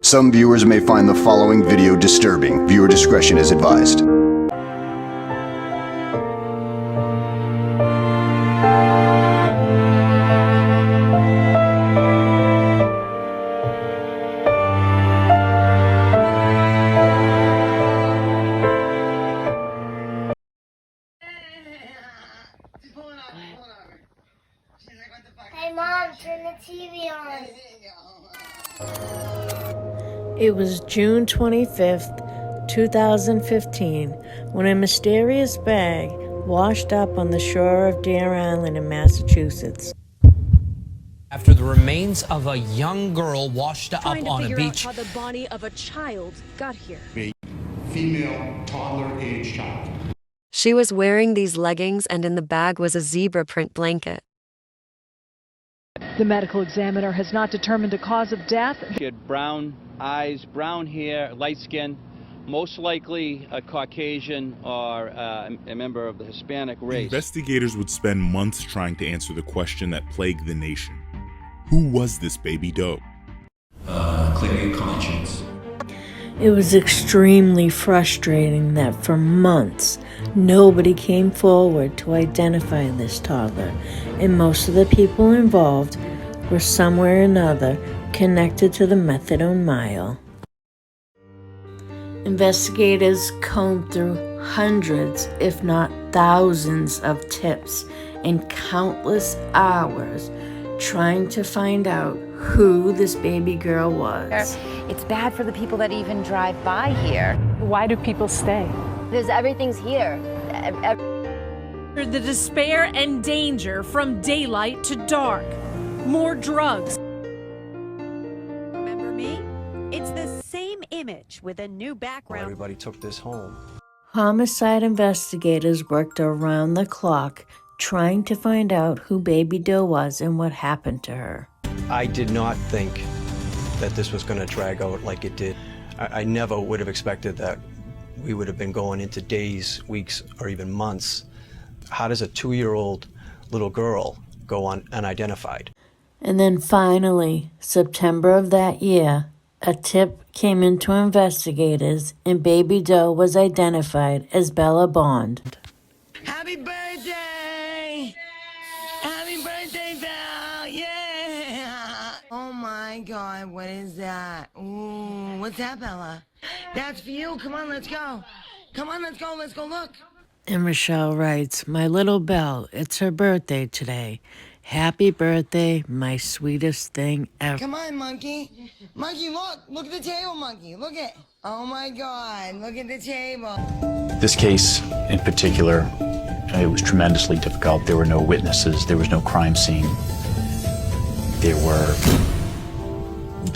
Some viewers may find the following video disturbing. Viewer discretion is advised. Hey Mom, turn the TV on. It was June 25th, 2015, when a mysterious bag washed up on the shore of Deer Island in Massachusetts. After the remains of a young girl washed up Trying to on a figure beach. out how the body of a child got here. A female toddler-age child. She was wearing these leggings, and in the bag was a zebra print blanket. The medical examiner has not determined a cause of death. She had brown eyes, brown hair, light skin, most likely a Caucasian or a member of the Hispanic race. Investigators would spend months trying to answer the question that plagued the nation. Who was this Baby Doe? Clear your conscience. It was extremely frustrating that for months, nobody came forward to identify this toddler, and most of the people involved were somewhere or another connected to the methadone mile. Investigators combed through hundreds, if not thousands, of tips and countless hours trying to find out who this baby girl was. It's bad for the people that even drive by here. Why do people stay? Because everything's here. The despair and danger from daylight to dark. More drugs. Remember me? It's the same image with a new background. Everybody took this home. Homicide investigators worked around the clock trying to find out who Baby Doe was and what happened to her. I did not think that this was going to drag out like it did. I never would have expected that we would have been going into days, weeks, or even months. How does a 2-year-old little girl go on unidentified? And then finally, September of that year, a tip came into investigators and Baby Doe was identified as Bella Bond. Happy birthday! Happy birthday, Belle! Yeah! Oh my God, what is that? Ooh, what's that, Bella? That's for you. Come on, let's go. Come on, let's go look. And Rachelle writes, "My little Belle, it's her birthday today. Happy birthday, my sweetest thing ever." Come on, monkey. Monkey, look. Look at the table, monkey. Look at. Oh my God, look at the table. This case in particular, it was tremendously difficult. There were no witnesses. There was no crime scene. There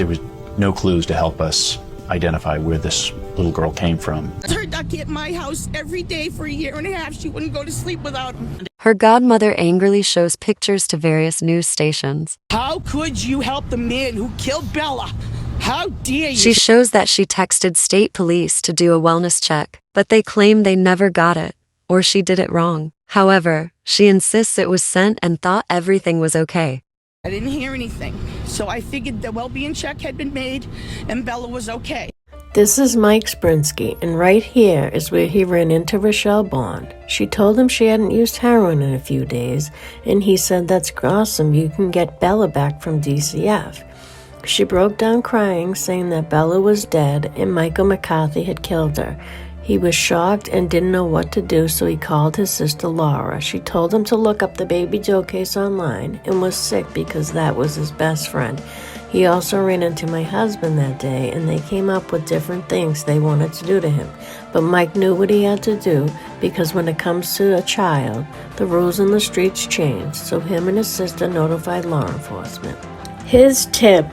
was no clues to help us identify where this little girl came from. Her ducky at my house every day for a year and a half. She wouldn't go to sleep without him. Her godmother angrily shows pictures to various news stations. How could you help the man who killed Bella? How dare you? She shows that she texted state police to do a wellness check, but they claim they never got it, or she did it wrong. However, she insists it was sent and thought everything was okay. I didn't hear anything, so I figured the well-being check had been made and Bella was okay. This is Mike Sprinsky, and right here is where he ran into Rachelle Bond. She told him she hadn't used heroin in a few days, and he said, "That's awesome, you can get Bella back from DCF." She broke down crying, saying that Bella was dead and Michael McCarthy had killed her. He was shocked and didn't know what to do, so he called his sister Laura. She told him to look up the Baby Doe case online and was sick because that was his best friend. He also ran into my husband that day, and they came up with different things they wanted to do to him. But Mike knew what he had to do, because when it comes to a child, the rules in the streets change, so him and his sister notified law enforcement. His tip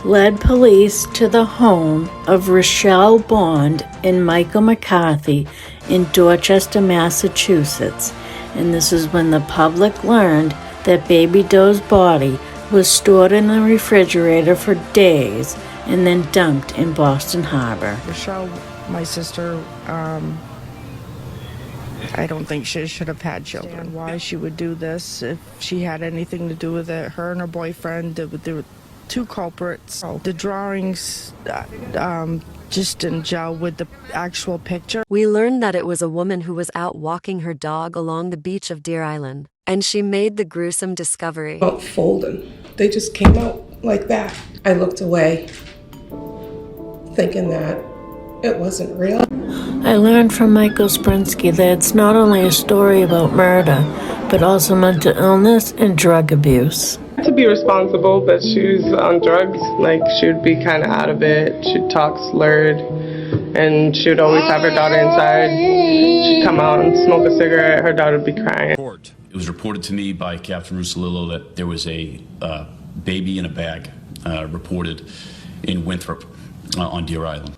led police to the home of Rachelle Bond and Michael McCarthy in Dorchester, Massachusetts. And this is when the public learned that Baby Doe's body was stored in a refrigerator for days and then dumped in Boston Harbor. Rachelle, my sister, I don't think she should have had children. Why she would do this, if she had anything to do with it, her and her boyfriend, two culprits. The drawings just didn't gel with the actual picture. We learned that it was a woman who was out walking her dog along the beach of Deer Island, and she made the gruesome discovery. About folding. They just came out like that. I looked away, thinking that it wasn't real. I learned from Michael Sprinsky that it's not only a story about murder, but also mental illness and drug abuse. To be responsible, but she was on drugs. Like, she would be kind of out of it. She'd talk slurred, and she would always have her daughter inside. She'd come out and smoke a cigarette. Her daughter would be crying. It was reported to me by Captain Russolillo that there was a baby in a bag reported in Winthrop on Deer Island.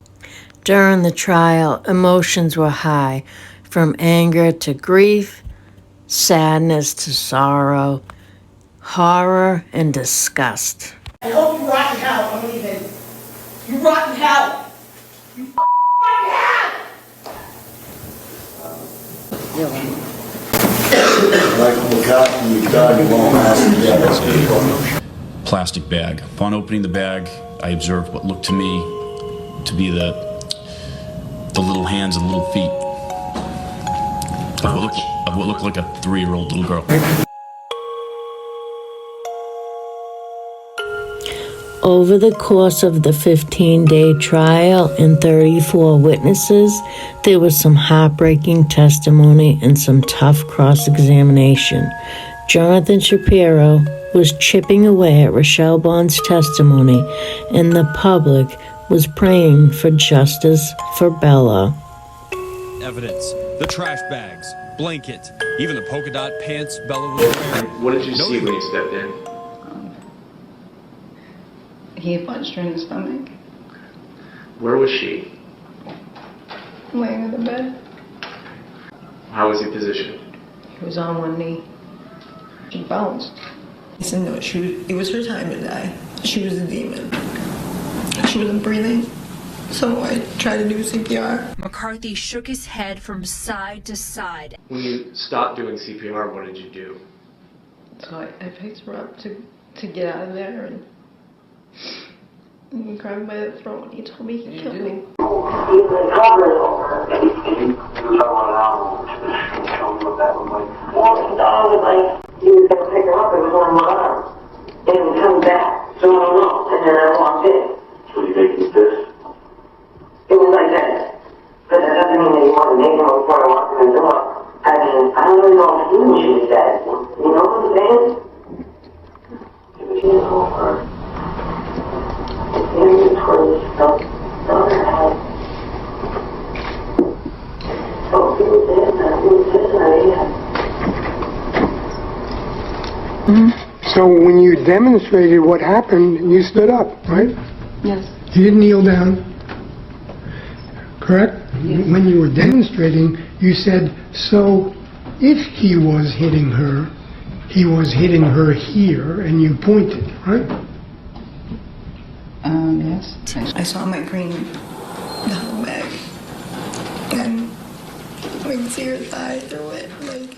During the trial, emotions were high, from anger to grief, sadness to sorrow, horror and disgust. I hope you rot in hell. I'm leaving. You rot in hell. You rot in hell. Michael McCarthy, you died won't last. Plastic bag. Upon opening the bag, I observed what looked to me to be the little hands and little feet of what looked like a 3-year-old little girl. Over the course of the 15-day trial and 34 witnesses, there was some heartbreaking testimony and some tough cross-examination. Jonathan Shapiro was chipping away at Rachelle Bond's testimony, and the public was praying for justice for Bella. Evidence, the trash bags, blanket, even the polka dot pants Bella was wearing. What did you see when you stepped in? He punched her in the stomach. Where was she? Laying in the bed. How was he positioned? He was on one knee. She bounced. He said no, it was her time to die. She was a demon. She wasn't breathing. So I tried to do CPR. McCarthy shook his head from side to side. When you stopped doing CPR, what did you do? So I picked her up to get out of there and he grabbed me by the throat and he told me he'd kill me. He was going to pick her up, it was on my arm. And it was coming back, so I don't know. And then I walked in. So you making this? It was like that. But that doesn't mean that he wanted to make him before I walked in the door. I mean, I don't really know if he knew she was dead. You know what I'm saying? It was his whole heart. His hands towards her head. Oh, he was dead now. He was dead now, yeah. So when you demonstrated what happened, you stood up, right? Yes. You didn't kneel down, correct? Yes. When you were demonstrating, you said, so if he was hitting her here, and you pointed, right? Yes. I saw my green duffel bag, and we could see her thigh through it, like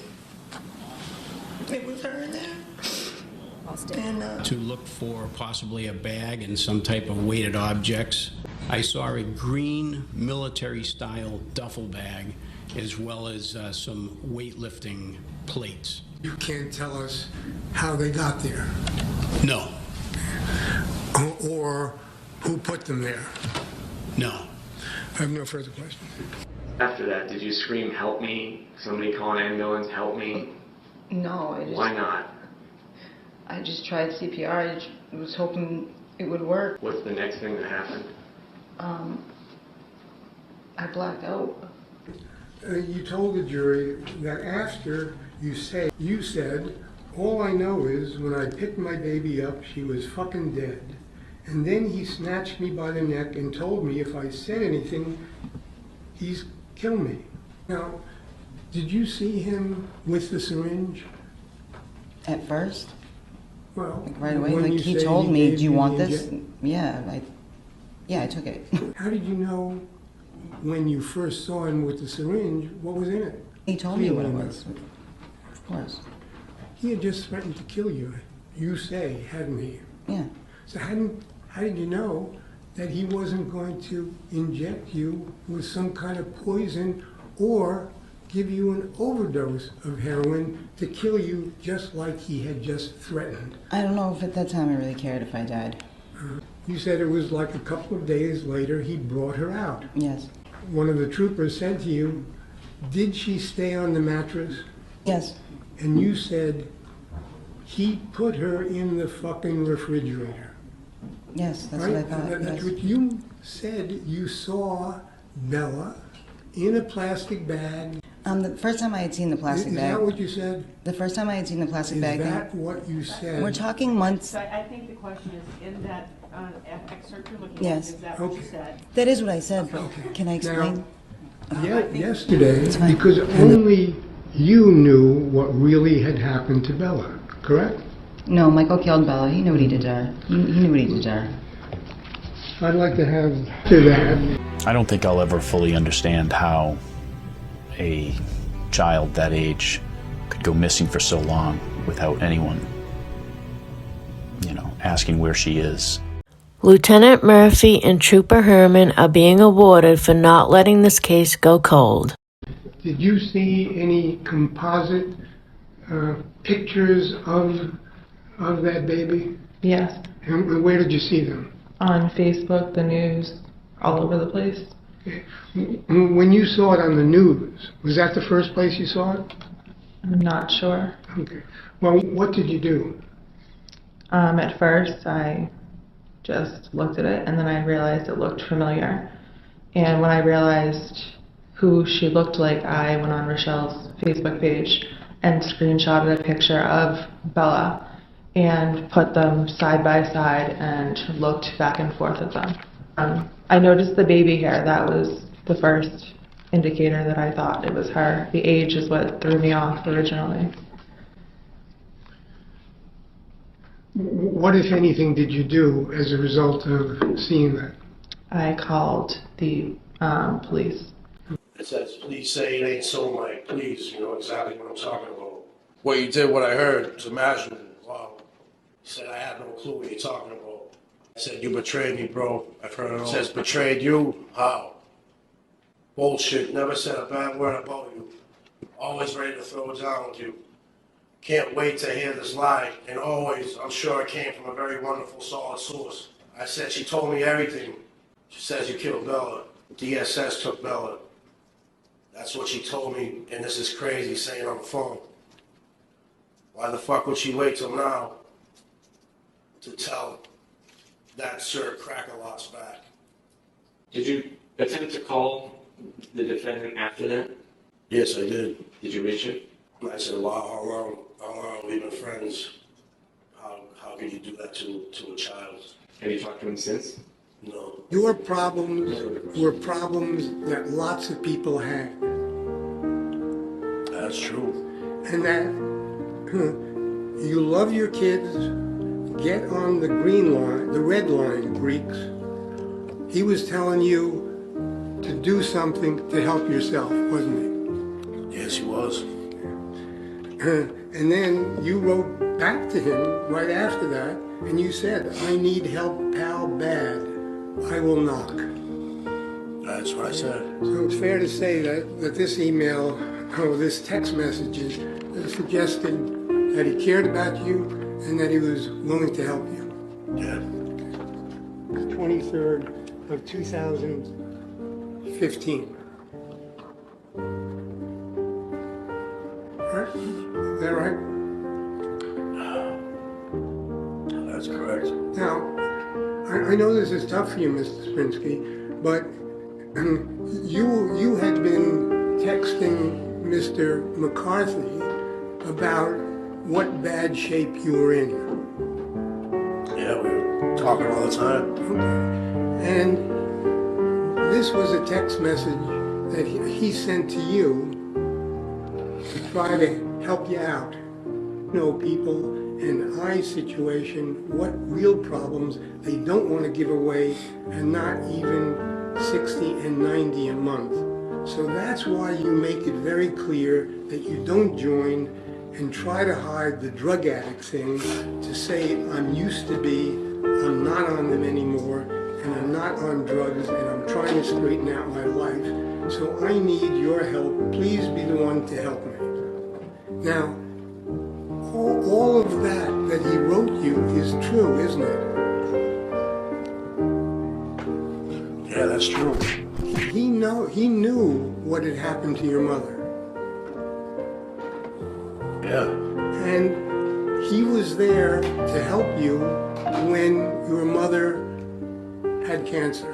it was her in there. And, to look for possibly a bag and some type of weighted objects. I saw a green military-style duffel bag as well as some weightlifting plates. You can't tell us how they got there. No. Or who put them there. No. I have no further questions. After that, did you scream, help me? Somebody call an ambulance, help me? No, Why not? I just tried CPR. I was hoping it would work. What's the next thing that happened? I blacked out. You told the jury that after you said, all I know is when I picked my baby up, she was fucking dead. And then he snatched me by the neck and told me if I said anything, he's kill me. Now, did you see him with the syringe? At first? Well, like right away, like he told me, do you want this? Yeah, I took it. How did you know when you first saw him with the syringe, what was in it? He told me what it was, of course. He had just threatened to kill you. You say, hadn't he? Yeah. So how did you know that he wasn't going to inject you with some kind of poison or give you an overdose of heroin to kill you just like he had just threatened? I don't know if at that time I really cared if I died. You said it was like a couple of days later he brought her out. Yes. One of the troopers said to you, did she stay on the mattress? Yes. And you said, he put her in the fucking refrigerator. Yes, that's right? what I thought. That's Yes. what you said. You saw Bella in a plastic bag. The first time I had seen the plastic Is bag. that what you said? The first time I had seen the plastic bag. Is that what you said? We're talking months. So I think the question is, in that excerpt you're looking Yes. at, is that what you said? That is what I said. Can I explain? Yesterday, because only you knew what really had happened to Bella, correct? No, Michael killed Bella. He knew what he did to her. He knew what he did to her. I'd like to have that. I don't think I'll ever fully understand how a child that age could go missing for so long without anyone, asking where she is. Lieutenant Murphy and Trooper Herman are being awarded for not letting this case go cold. Did you see any composite pictures of that baby? Yes. And where did you see them? On Facebook, the news, all over the place. When you saw it on the news, was that the first place you saw it? I'm not sure. Okay. Well, what did you do? At first, I just looked at it, and then I realized it looked familiar. And when I realized who she looked like, I went on Rachelle's Facebook page and screenshotted a picture of Bella and put them side by side and looked back and forth at them. I noticed the baby hair. That was the first indicator that I thought it was her. The age is what threw me off originally. What, if anything, did you do as a result of seeing that? I called the police. It says, please say it ain't so, Mike. Please, you know exactly what I'm talking about. What you did, what I heard, it's imaginable. Wow. He said, I had no clue what you're talking about. I said, you betrayed me, bro. I've heard it all. It says, betrayed you? How? Bullshit. Never said a bad word about you. Always ready to throw it down with you. Can't wait to hear this lie. And always, I'm sure it came from a very wonderful, solid source. I said, she told me everything. She says you killed Bella. DSS took Bella. That's what she told me, and this is crazy saying on the phone. Why the fuck would she wait till now to tell that Sir Crack-A-Lot's back? Did you attempt to call the defendant after that? Yes, I did. Did you reach it? I said, wow, how long have we been friends? How could you do that to a child? Have you talked to him since? No. Your problems were problems that lots of people had. That's true. And that you love your kids, get on the green line, the red line, Greeks. He was telling you to do something to help yourself, wasn't he? Yes, he was. And then you wrote back to him right after that, and you said, I need help, pal, bad. I will knock. That's what I said. So it's fair to say that this email, or this text message suggested that he cared about you and that he was willing to help you. Yeah. 23rd of 2015. Right? Is that right? That's correct. Now, I know this is tough for you, Mr. Sprinsky, but you had been texting Mr. McCarthy about what bad shape you were in. Yeah, we were talking all the time. Okay. And this was a text message that he sent to you to try to help you out. You know, people in I situation, what real problems they don't want to give away, and not even 60 and 90 a month. So that's why you make it very clear that you don't join and try to hide the drug addict thing to say, I'm used to be I'm not on them anymore, and I'm not on drugs, and I'm trying to straighten out my life. So I need your help. Please be the one to help me. Now, all of that he wrote you is true, isn't it? Yeah, that's true. He knew what had happened to your mother. Yeah. And he was there to help you when your mother had cancer.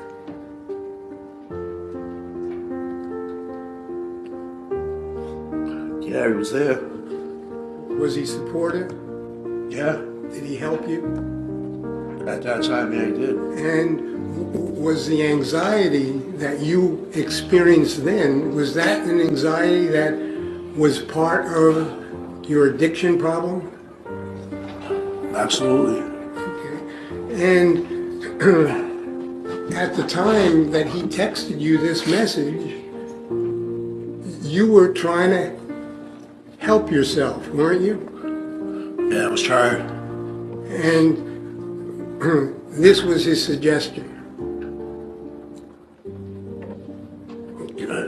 Yeah, he was there. Was he supportive? Yeah. Did he help you? At that time, yeah, he did. And was the anxiety that you experienced then, was that an anxiety that was part of your addiction problem? Absolutely. Okay. And at the time that he texted you this message, you were trying to help yourself, weren't you? Yeah, I was trying. And this was his suggestion.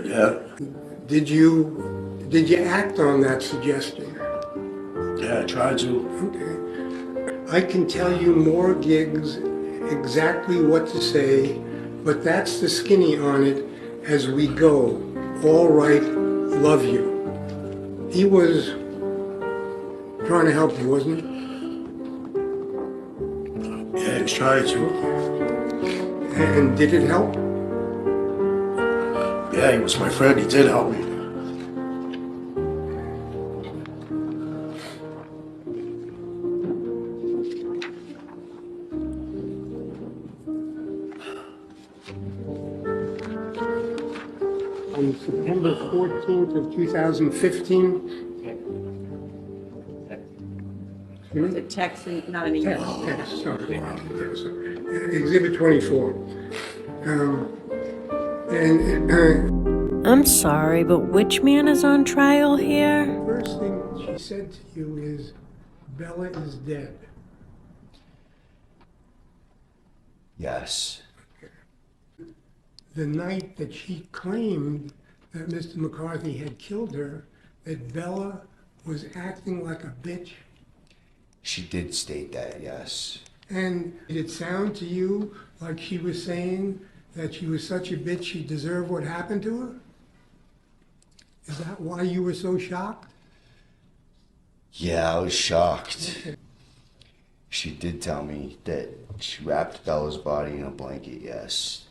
Yeah. Did you act on that suggestion? Yeah, I tried to. Okay. I can tell you more gigs, exactly what to say, but that's the skinny on it as we go. All right, love you. He was trying to help you, wasn't he? Yeah, he was trying to. And did it help? Yeah, he was my friend. He did help me. On September 14th of 2015. It's a text, not an email. Yes, sorry. Yes. Exhibit 24. I'm sorry, but which man is on trial here? First thing she said to you is, Bella is dead. Yes. The night that she claimed that Mr. McCarthy had killed her, that Bella was acting like a bitch. She did state that, yes. And did it sound to you like she was saying that she was such a bitch she deserved what happened to her? Is that why you were so shocked? Yeah, I was shocked. She did tell me that she wrapped Bella's body in a blanket, yes.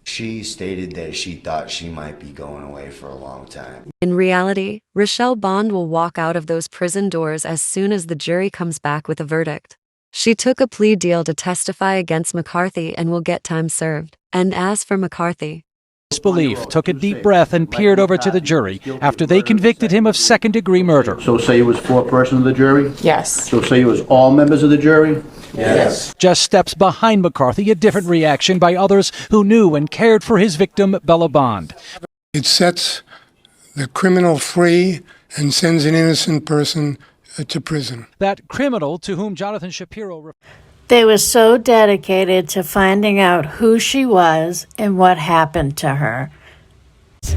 She stated that she thought she might be going away for a long time. In reality, Rachelle Bond will walk out of those prison doors as soon as the jury comes back with a verdict. She took a plea deal to testify against McCarthy and will get time served. And as for McCarthy, Disbelief took a deep breath and peered over to the jury after they convicted him of second-degree murder. So say it was 4 persons of the jury? Yes. So say it was all members of the jury? Yes. Just steps behind McCarthy, a different reaction by others who knew and cared for his victim, Bella Bond. It sets the criminal free and sends an innocent person to prison. That criminal to whom Jonathan Shapiro... They were so dedicated to finding out who she was and what happened to her.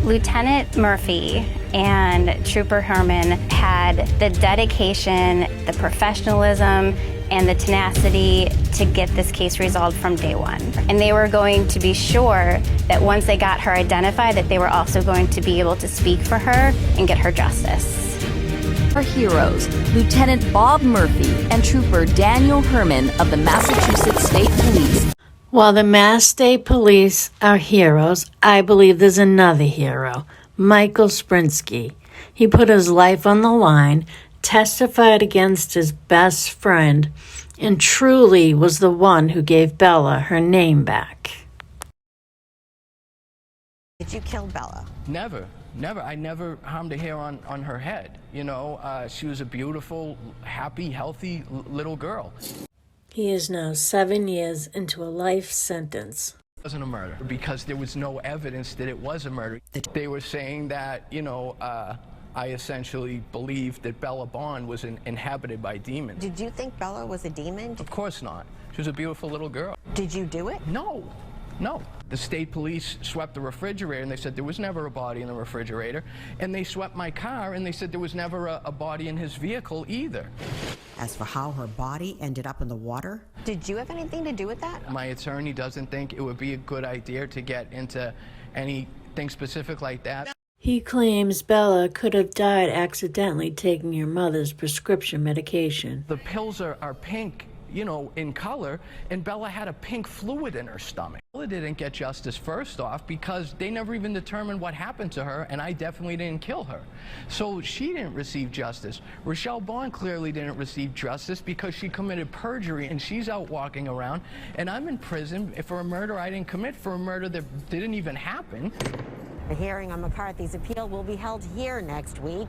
Lieutenant Murphy and Trooper Herman had the dedication, the professionalism, and the tenacity to get this case resolved from day one. And they were going to be sure that once they got her identified, that they were also going to be able to speak for her and get her justice. Our heroes, Lieutenant Bob Murphy and Trooper Daniel Herman of the Massachusetts State Police. While the Mass State Police are heroes, I believe there's another hero, Michael Sprinsky. He put his life on the line, testified against his best friend, and truly was the one who gave Bella her name back. Did you kill Bella? Never. I never harmed a hair on her head. You know, she was a beautiful, happy, healthy little girl. He is now 7 years into a life sentence. It wasn't a murder because there was no evidence that it was a murder. They were saying that, you know, I essentially believed that Bella Bond was inhabited by demons. Did you think Bella was a demon? Of course not. She was a beautiful little girl. Did you do it? No. No. The state police swept the refrigerator and they said there was never a body in the refrigerator. And they swept my car and they said there was never a body in his vehicle either. As for how her body ended up in the water, did you have anything to do with that? My attorney doesn't think it would be a good idea to get into anything specific like that. He claims Bella could have died accidentally taking your mother's prescription medication. The pills are pink, you know, in color, and Bella had a pink fluid in her stomach. Bella didn't get justice first off because they never even determined what happened to her, and I definitely didn't kill her. So she didn't receive justice. Rachelle Bond clearly didn't receive justice because she committed perjury, and she's out walking around, and I'm in prison for a murder I didn't commit, for a murder that didn't even happen. The hearing on McCarthy's appeal will be held here next week.